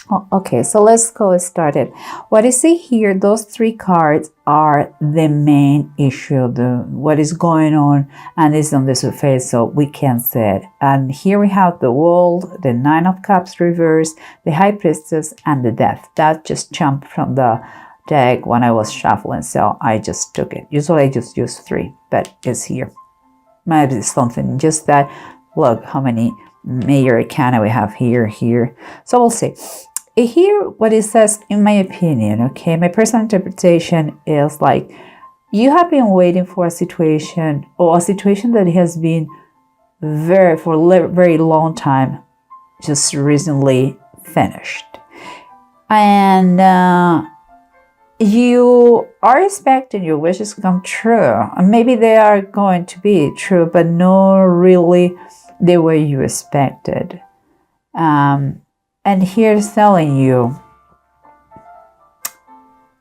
Okay, so let's go started. What you see here, those three cards are the main issue, what is going on, and is on the surface, so we can see it. And here we have the World, the Nine of Cups reverse, the High Priestess, and the Death. That just jumped from the deck when I was shuffling, so I just took it. Usually I just use three, but it's here. Maybe it's something just that. Look how many major arcana we have here. So we'll see. Here, what it says, in my opinion, okay, my personal interpretation is like, you have been waiting for a situation, or a situation that has been for a very long time, just recently finished. And you are expecting your wishes to come true. And maybe they are going to be true, but not really the way you expected. And here's telling you,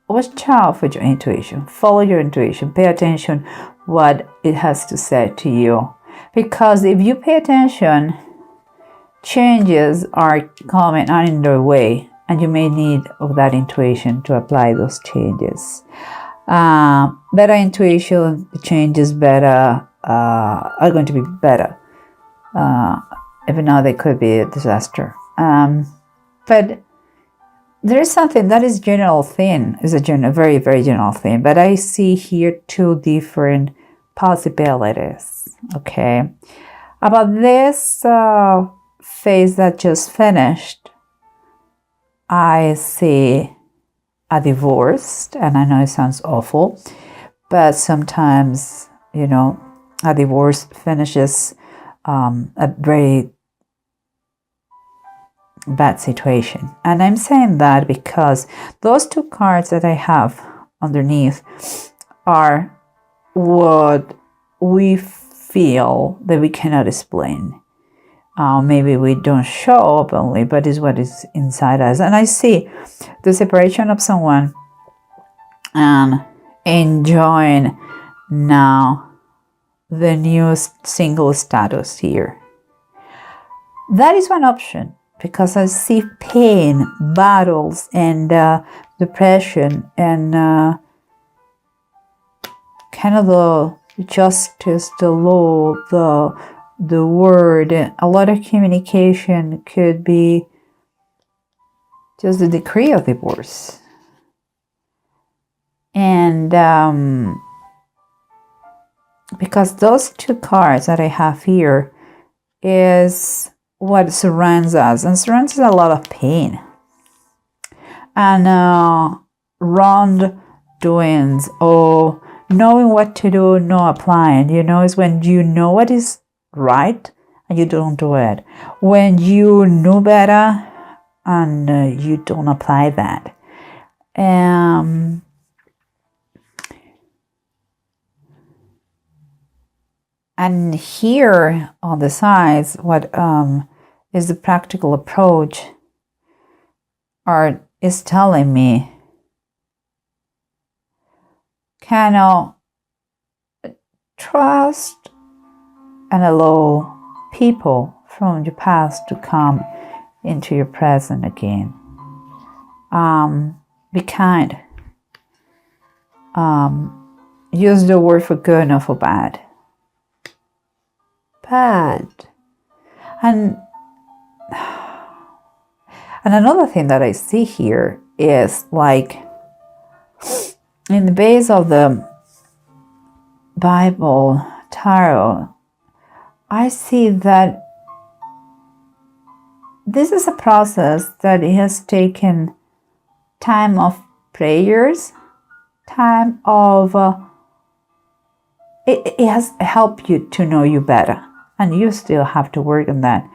watch out for your intuition. Follow your intuition. Pay attention what it has to say to you. Because if you pay attention, changes are coming on in their way, and you may need of that intuition to apply those changes. Better intuition, changes better are going to be better. Even though they could be a disaster. But there is something that is general thing, is a very, very general thing. But I see here two different possibilities, okay? About this phase that just finished, I see a divorce, and I know it sounds awful, but sometimes, you know, a divorce finishes a very bad situation. And I'm saying that because those two cards that I have underneath are what we feel that we cannot explain. Maybe we don't show openly, but it's what is inside us. And I see the separation of someone and enjoying now the new single status here. That is one option. Because I see pain, battles, and depression, and kind of the justice, the law, the word. A lot of communication could be just the decree of divorce. And because those two cards that I have here is what surrounds us, and surrounds us a lot of pain and wrongdoings, or knowing what to do, not applying. You know, is when you know what is right and you don't do it. When you know better and you don't apply that. And here on the sides, what is the practical approach is telling me, cannot trust and allow people from your past to come into your present again. Be kind. Use the word for good, not for bad. And another thing that I see here is like in the base of the Bible tarot, I see that this is a process that it has taken time of prayers, time of it has helped you to know you better. And you still have to work on that.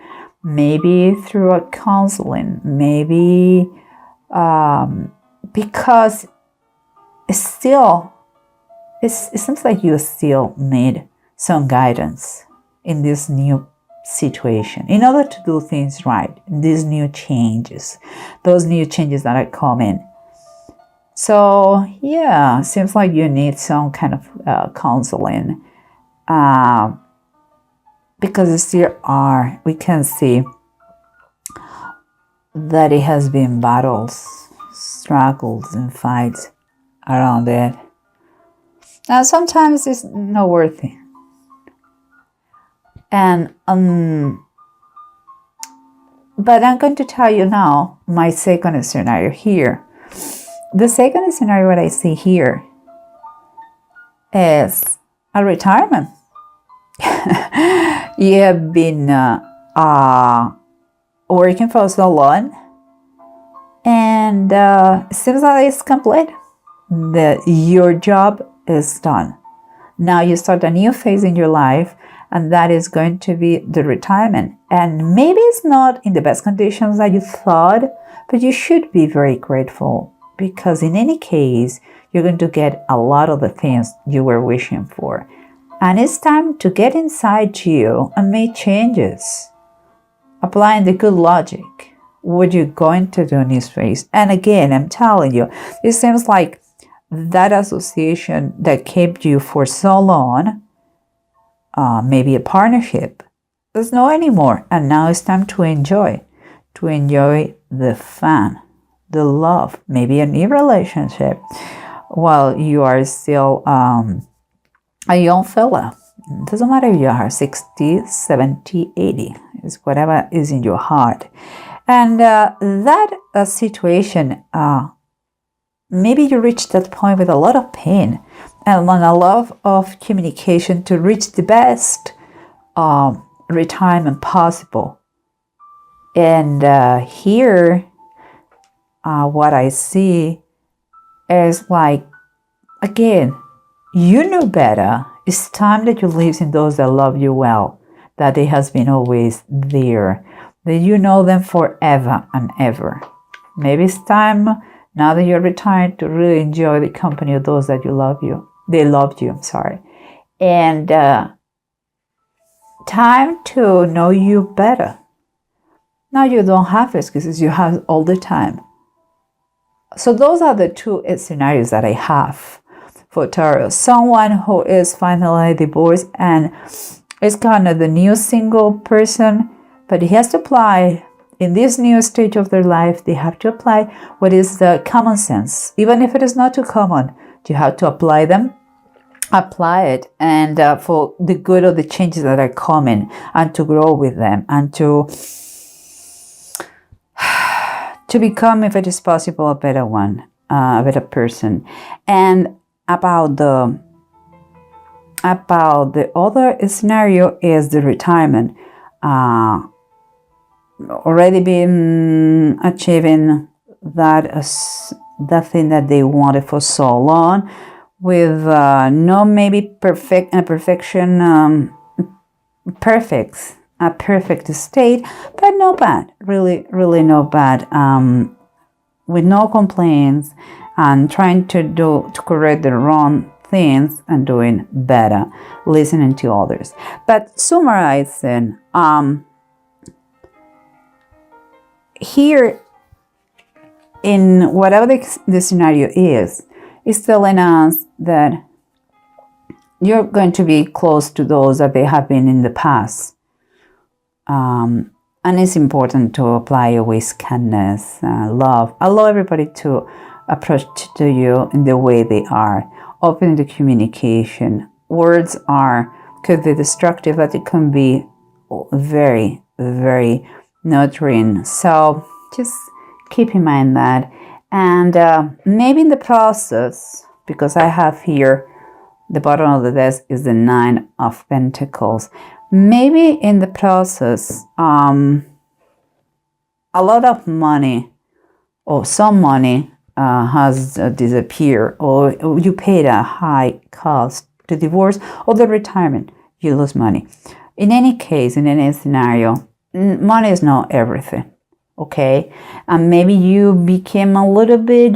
Maybe through a counseling, maybe because it seems like you still need some guidance in this new situation in order to do things right. These new changes, those new changes that are coming. So yeah, seems like you need some kind of counseling. Because there are, we can see that it has been battles, struggles, and fights around it. And sometimes it's not worth it. And but I'm going to tell you now my second scenario here. The second scenario what I see here is a retirement. You have been working for so long, and it seems like it's complete. Your job is done. Now you start a new phase in your life, and that is going to be the retirement. And maybe it's not in the best conditions that you thought, but you should be very grateful, because in any case, you're going to get a lot of the things you were wishing for. And it's time to get inside you and make changes. Applying the good logic. What you're going to do in this phase. And again, I'm telling you, it seems like that association that kept you for so long, maybe a partnership, there's no anymore. And now it's time to enjoy the fun, the love, maybe a new relationship while you are still a young fella. It doesn't matter if you are 60, 70, 80. It's whatever is in your heart. And that situation, maybe you reach that point with a lot of pain and a lot of communication to reach the best retirement possible. And here, what I see is like, again, you know better. It's time that you listen to those that love you well, that they has been always there, that you know them forever and ever. Maybe it's time, now that you're retired, to really enjoy the company of those that they loved you, I'm sorry. And time to know you better. Now you don't have excuses, you have all the time. So those are the two scenarios that I have for Taurus. Someone who is finally divorced and is kind of the new single person, but he has to apply in this new stage of their life. They have to apply what is the common sense, even if it is not too common. You have to apply it, and for the good of the changes that are coming, and to grow with them, and to become, if it is possible, a better one, a better person. And about the other scenario is the retirement. Already been achieving that thing that they wanted for so long, with no maybe a perfect state, but no bad, really no bad, with no complaints, and trying to correct the wrong things and doing better, listening to others. But summarizing, here, in whatever the scenario is telling us that you're going to be close to those that they have been in the past. And it's important to apply always kindness, love. Allow everybody to approach to you in the way they are. Open the communication. Words could be destructive, but it can be very, very nurturing. So just keep in mind that. And maybe in the process, because I have here, the bottom of the desk is the 9 of Pentacles. Maybe in the process, a lot of money, or some money, has disappeared, or you paid a high cost to divorce, or the retirement, you lose money. In any case, in any scenario, money is not everything, okay? And maybe you became a little bit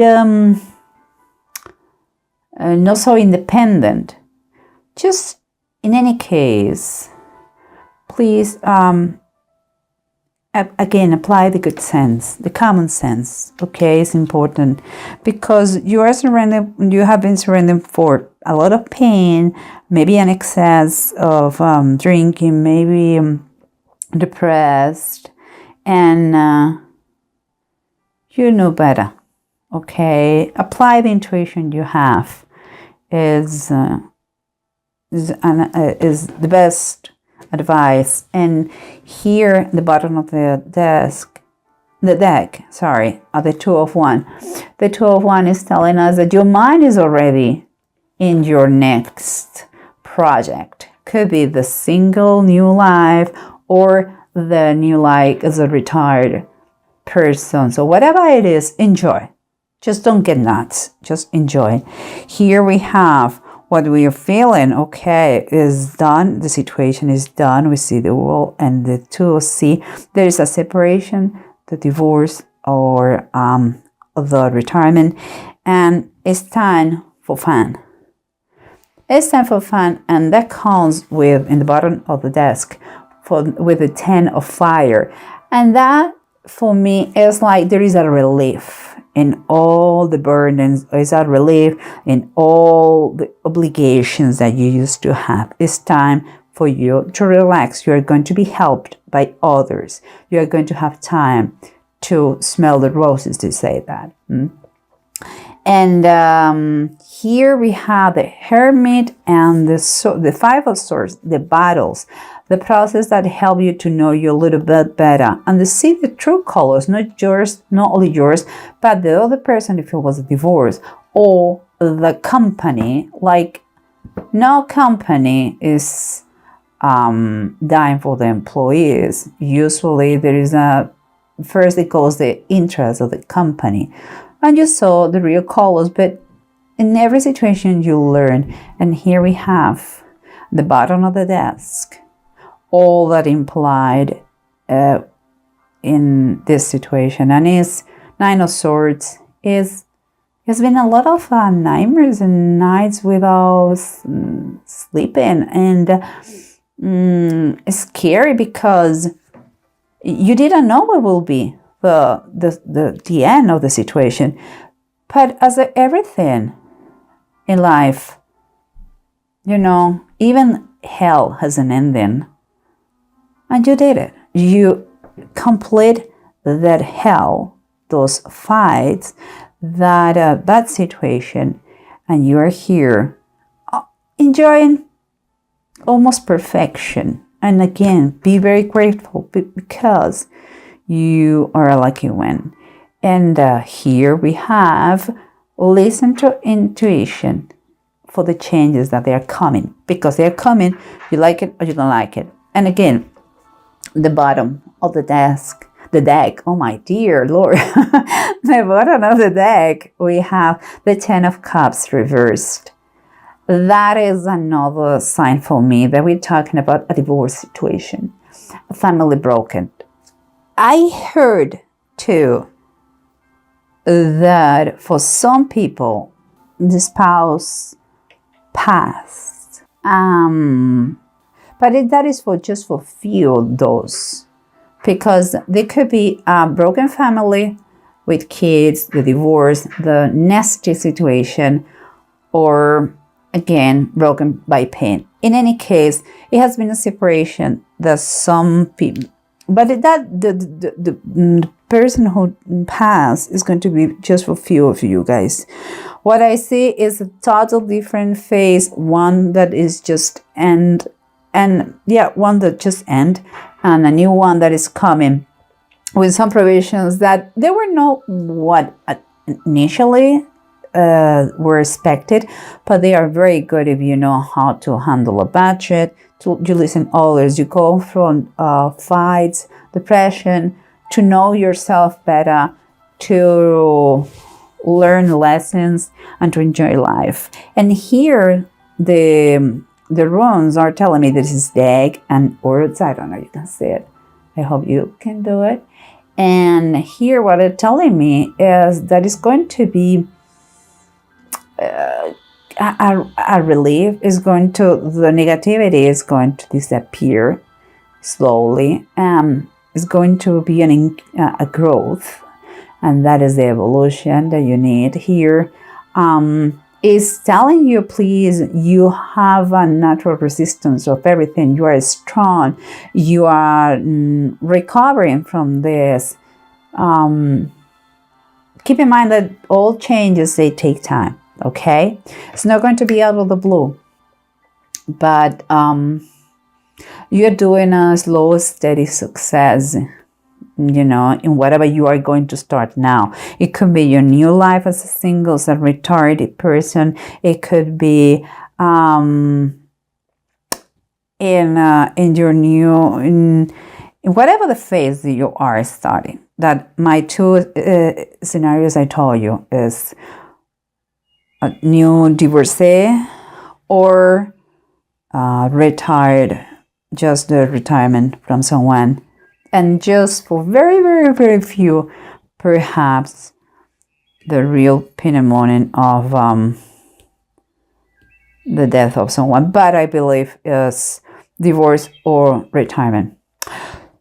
not so independent. Just in any case, please again, apply the good sense, the common sense, okay? It's important, because you have been surrendering for a lot of pain, maybe an excess of drinking, maybe depressed, and you know better. Okay, apply the intuition you have is the best advice. And here at the bottom of the deck, sorry, the Two of One. The Two of One is telling us that your mind is already in your next project. Could be the single new life or the new life as a retired person. So whatever it is, enjoy. Just don't get nuts. Just enjoy. Here we have what we are feeling. Okay, is done. The situation is done. We see the world and the two see there is a separation, the divorce, or the retirement, and it's time for fun. It's time for fun, and that comes with in the bottom of the desk with the 10 of fire, and that for me is like there is a relief in all the burdens. Is a relief in all the obligations that you used to have. It's time for you to relax. You are going to be helped by others. You are going to have time to smell the roses, to say that. And here we have the Hermit and the Five of Swords, the battles, the process that help you to know you a little bit better and to see the true colors, not yours, not only yours, but the other person if it was a divorce, or the company. Like, no company is dying for the employees. Usually there is first it goes the interest of the company. And you saw the real colors, but in every situation you learn. And here we have the bottom of the desk, all that implied in this situation. And is Nine of Swords is there's been a lot of nightmares and nights without sleeping, and it's scary because you didn't know what will be the end of the situation. But as everything in life, even hell has an ending, and you did it. You complete that hell, those fights, that bad situation, and you are here enjoying almost perfection. And again, be very grateful because you are a lucky one. And here we have listen to intuition for the changes that they are coming, because they are coming. You like it or you don't like it. And again, the bottom of the deck, oh my dear Lord, the bottom of the deck, we have the 10 of Cups reversed. That is another sign for me that we're talking about a divorce situation, a family broken. I heard too that for some people the spouse passed, but that is just for few of those, because there could be a broken family with kids, the divorce, the nasty situation, or again broken by pain. In any case, it has been a separation that some people, but the person who passed is going to be just for few of you guys. What I see is a total different phase, one that is just end, and one that just end, and a new one that is coming with some provisions that they were not what initially were expected, but they are very good if you know how to handle a budget, you listen others, you go from fights, depression, to know yourself better, to learn lessons, and to enjoy life. And here the runes are telling me this is the egg and words. I don't know, you can see it. I hope you can do it. And here what they're telling me is that it's going to be a relief. Is going to, the negativity is going to disappear slowly. It's going to be a growth, and that is the evolution that you need here. Is telling you, please, you have a natural resistance of everything. You are strong. You are recovering from this. keep in mind that all changes, they take time. Okay, it's not going to be out of the blue, but you're doing a slow, steady success, in whatever you are going to start now. It could be your new life as a single, as a retired person. It could be in your new, in whatever the phase that you are starting. That my two scenarios I told you is a new divorcee or retired, just the retirement from someone, and just for very, very, very few, perhaps the real pinnacle of the death of someone, but I believe is divorce or retirement.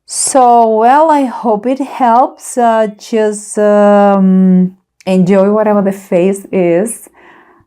So, well, I hope it helps. Just enjoy whatever the phase is.